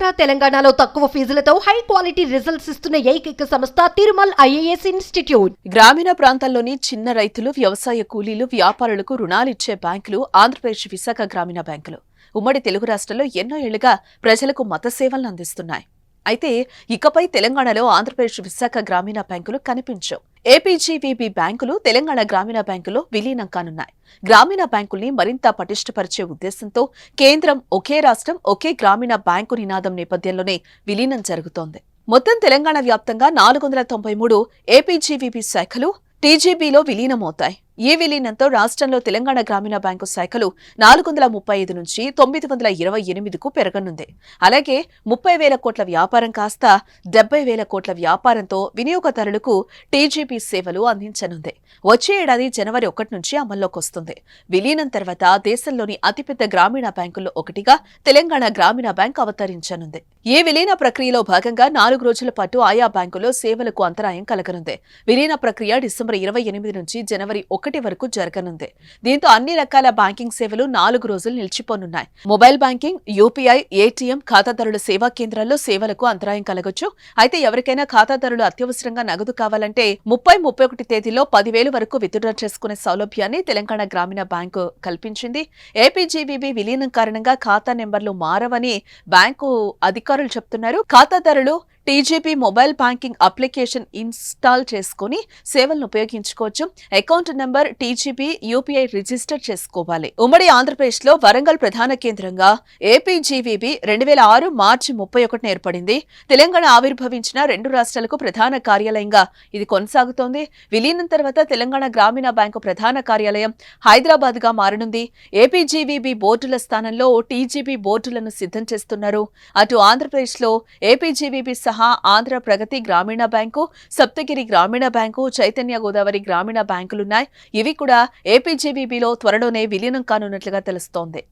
ఆంధ్ర తెలంగాణలో తక్కువ ఫీజులతో high quality results ఇస్తున్న ఏకైక సంస్థ తిరుమల్ ఐఏఎస్ ఇన్స్టిట్యూట్. గ్రామీణ ప్రాంతాల్లోని చిన్న రైతులు, వ్యవసాయ కూలీలు, వ్యాపారులకు రుణాలిచ్చే బ్యాంకులు ఆంధ్రప్రదేశ్ విశాఖ గ్రామీణ బ్యాంకులు. ఉమ్మడి తెలుగు రాష్ట్రాల్లో ఎన్నో ఏళ్లుగా ప్రజలకు మత సేవలను అందిస్తున్నాయి. అయితే ఇకపై తెలంగాణలో ఆంధ్రప్రదేశ్ విశాఖ గ్రామీణ బ్యాంకులు కనిపించవు. ఏపీజీవీబీ బ్యాంకులు తెలంగాణ గ్రామీణ బ్యాంకులో విలీనం కానున్నాయి. గ్రామీణ బ్యాంకుల్ని మరింత పటిష్టపరిచే ఉద్దేశంతో కేంద్రం ఒకే రాష్ట్రం ఒకే గ్రామీణ బ్యాంకు నినాదం నేపథ్యంలోనే విలీనం జరుగుతోంది. మొత్తం తెలంగాణ వ్యాప్తంగా 493 ఏపీజీవీబీ శాఖలు టీజీబీలో విలీనమవుతాయి. ఈ విలీనంతో రాష్ట్రంలో తెలంగాణ గ్రామీణ బ్యాంకు శాఖలు 435 నుంచి 928కు పెరగనుంది. అలాగే 30,000 కోట్ల వ్యాపారం కాస్త 70,000 కోట్ల వ్యాపారంతో వినియోగదారులకు టీజీబీ సేవలు అందించనుంది. వచ్చే ఏడాది జనవరి 1 నుంచి అమల్లోకి వస్తుంది. విలీనం తర్వాత దేశంలోని అతిపెద్ద గ్రామీణ బ్యాంకుల్లో ఒకటిగా తెలంగాణ గ్రామీణ బ్యాంక్ అవతరించనుంది. ఈ విలీన ప్రక్రియలో భాగంగా 4 రోజుల పాటు ఆయా బ్యాంకుల్లో సేవలకు అంతరాయం కలగనుంది. విలీన ప్రక్రియ డిసెంబర్ 28 నుంచి జనవరి 1 వరకు జరగనుంది. దీంతో అన్ని రకాల బ్యాంకింగ్ సేవలు 4 రోజులు నిలిచిపోనున్నాయి. మొబైల్ బ్యాంకింగ్, యూపీఐ, ఏటీఎం, ఖాతాదారుల సేవా కేంద్రాల్లో సేవలకు అంతరాయం కలగొచ్చు. అయితే ఎవరికైనా ఖాతాదారులు అత్యవసరంగా నగదు కావాలంటే 30-31 తేదీలో 10,000 వరకు విత్డ్రా చేసుకునే సౌలభ్యాన్ని తెలంగాణ గ్రామీణ బ్యాంకు కల్పించింది. ఏపీజీవీబీ విలీనం కారణంగా ఖాతా నెంబర్లు మారవని బ్యాంకు అధికారులు చెప్తున్నారు. ఖాతాదారులు TGB mobile banking application install చేసుకుని సేవలను ఉపయోగించుకోవచ్చు. Account number TGB UPI register చేసుకోవాలి. ఉమ్మడి ఆంధ్రప్రదేశ్ లో వరంగల్ ప్రధాన కేంద్రంగా ఏపీజీవీబీ 2006 మార్చి 31న ఏర్పడింది. తెలంగాణ ఆవిర్భవించిన 2 రాష్ట్రాలకు ప్రధాన కార్యాలయంగా ఇది కొనసాగుతోంది. విలీనం తర్వాత తెలంగాణ గ్రామీణ బ్యాంకు ప్రధాన కార్యాలయం హైదరాబాద్ గా మారనుంది. ఏపీజీవీబీ బోర్డుల స్థానంలో టీజీబీ బోర్డులను సిద్ధం చేస్తున్నారు. అటు ఆంధ్రప్రదేశ్ లో ఏపీజీవీబీ సహా ఆంధ్ర ప్రగతి గ్రామీణ బ్యాంకు, సప్తగిరి గ్రామీణ బ్యాంకు, చైతన్య గోదావరి గ్రామీణ బ్యాంకులున్నాయి. ఇవి కూడా ఏపీజీవీబీలో త్వరలోనే విలీనం కానున్నట్లుగా తెలుస్తోంది.